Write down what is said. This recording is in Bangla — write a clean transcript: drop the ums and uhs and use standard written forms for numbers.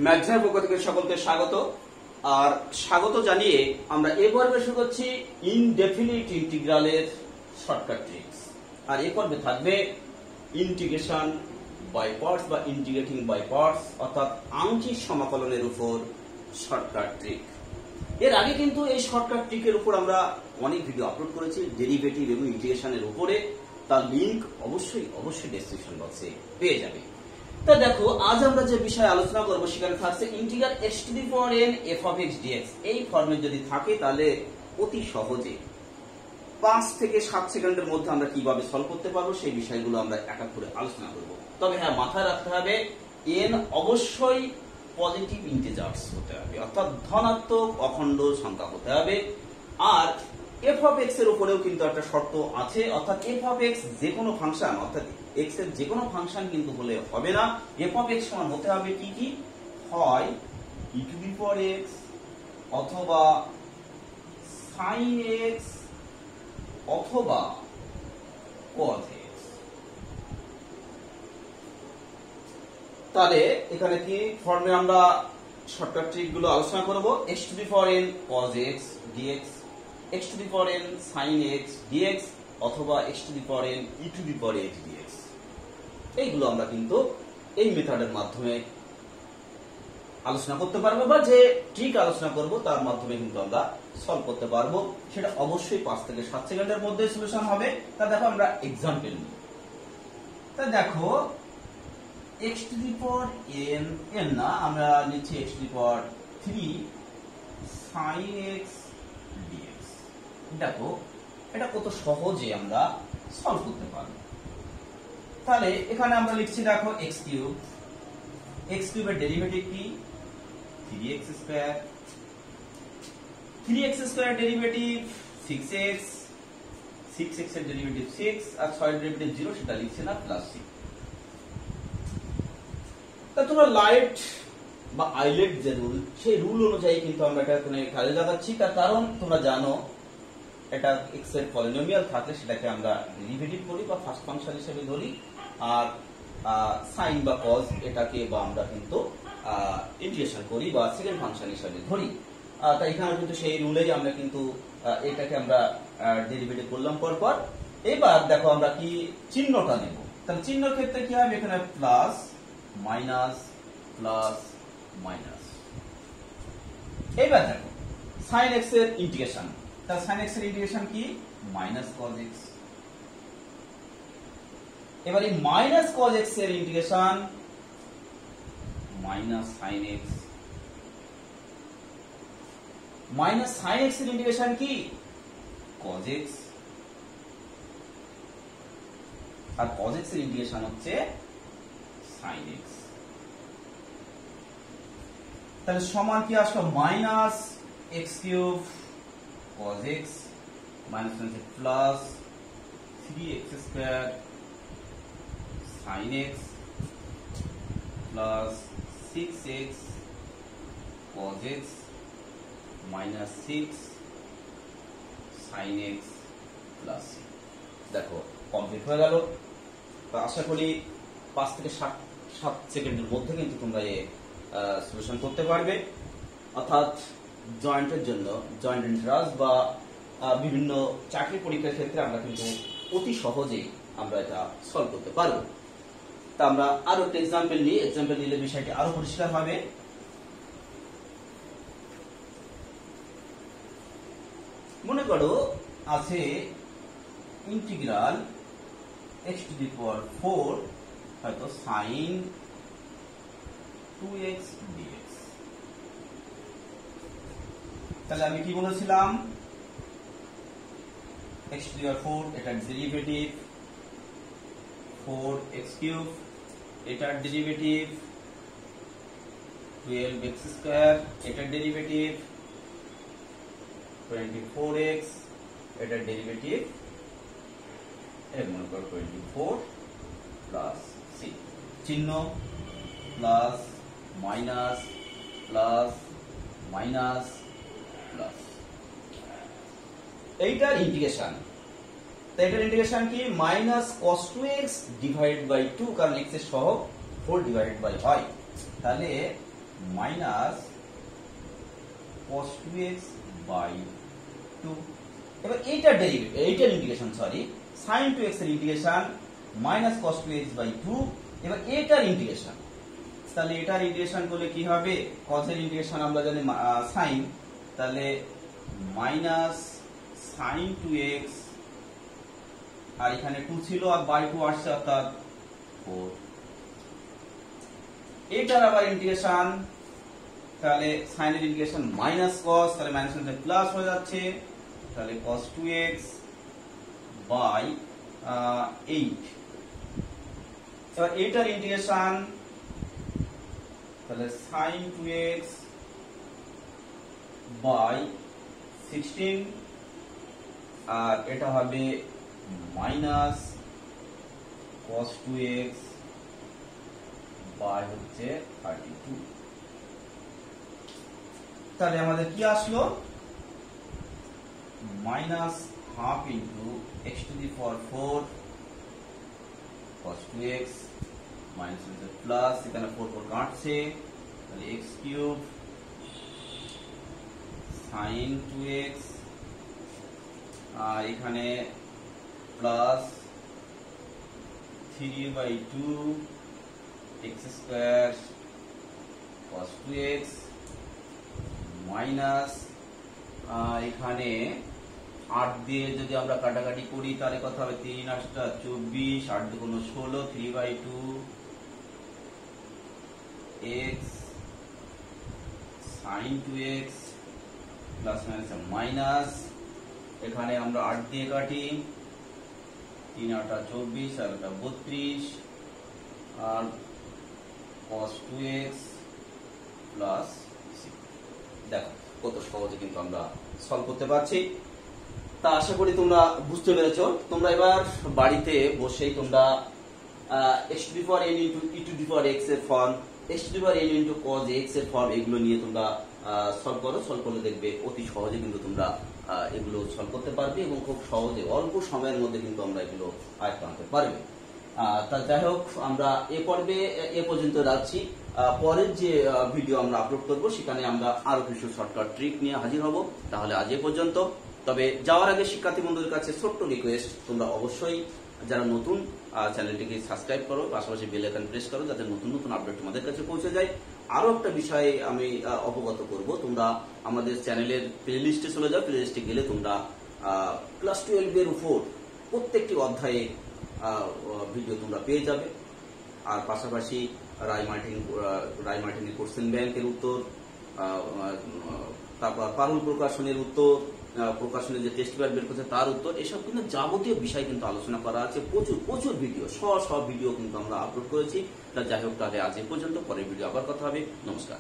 ম্যাগজিনের পক্ষ থেকে সকলকে স্বাগত। আর স্বাগত জানিয়ে আমরা এ পর্বে শুরু করছি ইনডেফিনিট ইন্টিগ্রালের শর্টকাট ট্রিক্স। আর এ পর্বে থাকবে ইন্টিগ্রেশন বাই পার্টস বা ইন্টিগ্রেটিং বাই পার্টস, অর্থাৎ আংশিক সমাকলনের উপর শর্টকাট ট্রিক। এর আগে কিন্তু এই শর্টকাট ট্রিকের উপর আমরা অনেক ভিডিও আপলোড করেছি ডেরিভেটিভ এবং ইন্টিগ্রেশনের উপরে। তার লিংক অবশ্যই ডেসক্রিপশন বক্সে পেয়ে যাবে। তা দেখো, আজ আমরা যে বিষয়ে আলোচনা করবো সেখানে থাকছে integral x to the power n f of x dx। এই ফর্মে যদি থাকে তাহলে অতি সহজে 5 থেকে 7 সেকেন্ডের মধ্যে আমরা কিভাবে সলভ করতে পারবো সেই বিষয়গুলো আমরা এক এক করে আলোচনা করব। তবে হ্যাঁ, মাথায় রাখতে হবে n অবশ্যই পজিটিভ ইন্টিজার্স হতে হবে, অর্থাৎ ধনাত্মক অখণ্ড সংখ্যা হতে হবে। আর f of x এর উপরেও কিন্তু একটা শর্ত আছে, অর্থাৎ f of x যে কোনো ফাংশন, অর্থাৎ x এর যে কোনো ফাংশন কিন্তু হলে হবে না। f of x সমান হতে হবে কি হয় e to the power x অথবা sin x অথবা cos x। তাহলে এখানে কি ফর্মে আমরা শর্টকাট ট্রিক গুলো আলোচনা করব। x to the power n cos x dx, x to the power n sin x dx অথবা x to the power n e to the power x dx। এইগুলো আমরা কিন্তু এই মেথডের মাধ্যমে আলোচনা করতে পারবো, বা যে ট্রিক আলোচনা করব তার মাধ্যমে কিন্তু আমরা সলভ করতে পারবো। সেটা অবশ্যই 5 থেকে 7 সেকেন্ডের মধ্যে সলিউশন হবে। তা দেখো আমরা एग्जांपल নিই। তা দেখো x to the power n না, আমরা নিচ্ছি x to the power 3 sin x dx। দেখো এটা কত সহজে আমরা সলভ করতে পারবো। তাহলে এখানে আমরা লিখছি দেখো x কিউবের ডেরিভেটিভ কি 3x square, 3x square derivative 6x, 6x এর ডেরিভেটিভ 6 আর 6 এর ডেরিভেটিভ 0, সেটা লিখছি না প্লাস 6। তা তোমরা লাইট বা আইলেট যে রুল, সেই রুল অনুযায়ী কিন্তু আমরা এটা এখানে কাজে লাগাচ্ছি। তার কারণ তোমরা জানো এটা x এর পলিনোমিয়াল থাকলে সেটাকে আমরা ডেরিভেটিভ করি বা ফার্স্ট ফাংশন হিসেবে ধরি, আর সাইন বা কজ এটাকে বা আমরা কিন্তু ইন্টিগ্রেশন করি বা সেকেন্ড ফাংশন হিসেবে ধরি। তাই এখানে কিন্তু সেই রুলেই আমরা কিন্তু এটাকে আমরা ডেরিভেটিভ করলাম পরপর। এবার দেখো আমরা কি চিহ্নটা নেব। তাহলে চিহ্নের ক্ষেত্রে কি হবে, এখানে প্লাস মাইনাস প্লাস মাইনাস। এবার দেখো sin x এর ইন্টিগ্রেশন, তাহলে sin x এর ইন্টিগ্রেশন কি মাইনাস cos x। এবার এই মাইনাস cos x এর integration minus sin x, minus sin x এর ইন্টিগ্রেশন কি cos x, আর cos x এর ইন্টিগ্রেশন হচ্ছে sin x। তাহলে সমান কি আসলো minus x cube cos x minus plus 3x square sin x plus 6x cos x minus 6 sin x plus. দেখো কমপ্লিট হয়ে গেল। তো আশা করি 5 থেকে 7 সেকেন্ডের মধ্যে কিন্তু তোমরা এই সলিউশন করতে পারবে। অর্থাৎ জয়েন্টের জন্য, জয়েন্ট ইন্টারেস্ট বা বিভিন্ন চাকরি পরীক্ষার ক্ষেত্রে আমরা কিন্তু অতি সহজেই আমরা এটা সলভ করতে পারবো। তা আমরা আরো একটা एग्जांपल নিই। एग्जांपल নিলে বিষয়টি আরো পরিষ্কার হবে। মনে করো আছে ইন্টিগ্রাল x টু দি পাওয়ার 4 হয়তো sin 2x dx। তাহলে আমি কি বলেছিলাম, x টু দি পাওয়ার 4 এটার ডেরিভেটিভ 4x কিউব, এটার ডেরিভেটিভ 12x স্কয়ার, এটার ডেরিভেটিভ 24x, এটার ডেরিভেটিভ এর মনে করো 24 প্লাস c। চিহ্ন plus minus plus minus plus, এইটার ইন্টিগ্রেশন। তো এটার ইন্টিগ্রেশন কি minus cos 2x divided by 2, কারণ x এর সহগ 4 ডিভাইডেড বাই হয়। তাহলে মাইনাস cos 2x বাই 2। এবার এইটার ডেরিভেটিভ, এইটার ইন্টিগ্রেশন সরি, sin 2x এর integration minus cos 2x by 2। এবার এটার ইন্টিগ্রেশন, তাহলে এটার ইন্টিগ্রেশন করলে কি হবে? cos এর ইন্টিগ্রেশন আমরা জানি sin, তাহলে মাইনাস sin 2x, আর এখানে 2 ছিল আর বাই 2 আসছে অর্থাৎ 4। এটার আবার ইন্টিগ্রেশন, তাহলে sin এর ইন্টিগ্রেশন মাইনাস cos, তাহলে মাইনাস এর প্লাস হয়ে যাচ্ছে, তাহলে cos 2x বাই 8। এবার এটার ইন্টিগ্রেশন, তাহলে sin 2x বাই 16, আর এটা হবে মাইনাস cos 2x বাই হচ্ছে 32। তাহলে আমাদের কি আসলো? Minus half into x to the power 4 cos 2x minus plus, এখানে 4 4 কাটছে, তাহলে x কিউব sin 2x, আর এখানে plus 3/2 x square cos 2x minus, এখানে 8 দিয়ে যদি আমরা কাটাকাটি করি তাহলে কত হবে? 3 8 24, 8 2 16, 3/2 x sin 2x plus minus minus, এখানে আমরা 8 দিয়ে কাটি, 3 8 24 আর 32, আর cos 2x প্লাস। দেখো কত সহজে কিন্তু আমরা সলভ করতে পারছি। তা আশা করি তোমরা বুঝতে পেরেছো। তোমরা এবার বাড়িতে বসেই তোমরা x to the power n into e to the power x এর form, x to the power n into cos x এর ফর্ম, এগুলো নিয়ে তোমরা সলভ করো। সলভ করলে দেখবে অতি সহজে কিন্তু তোমরা এগুলো সলভ করতে পারবে এবং খুব সহজে অল্প সময়ের মধ্যে কিন্তু আমরা এগুলো আয়ত্ত আনতে পারবে। তা যাই হোক, আমরা এ পর্বে এ পর্যন্ত রাখছি। পরের যে ভিডিও আমরা আপলোড করবো সেখানে আমরা আরো কিছু শর্টকাট ট্রিক নিয়ে হাজির হব। তাহলে আজ এ পর্যন্ত। তবে যাওয়ার আগে শিক্ষার্থী বন্ধুদের কাছে ছোট্ট রিকোয়েস্ট, তোমরা অবশ্যই যারা নতুন চ্যানেলটিকে সাবস্ক্রাইব করো, পাশাপাশি বেল আইকন প্রেস করো, যাতে নতুন নতুন আপডেট তোমাদের কাছে পৌঁছে যায়। আরো একটা বিষয়ে আমি অবগত করব, তোমরা আমাদের চ্যানেলের প্লেলিস্টে চলে যাও। প্লেলিস্টে গেলে তোমরা ক্লাস 12 এর উপর প্রত্যেকটি অধ্যায়ে ভিডিও তোমরা পেয়ে যাবে। আর পাশাপাশি রায় মার্টিনের কোশ্চেন ব্যাংকের উত্তর, তারপর পারুল প্রকাশনের উত্তর, প্রকাশনের যে টেস্ট পেপার বের করছে তার উত্তর, এসব কিন্তু যাবতীয় বিষয় কিন্তু আলোচনা করা আছে। প্রচুর ভিডিও, সব ভিডিও কিন্তু আমরা আপলোড করেছি। তা যাই হোক, তাহলে আজ এ পর্যন্ত। পরের ভিডিও আবার কথা হবে। নমস্কার।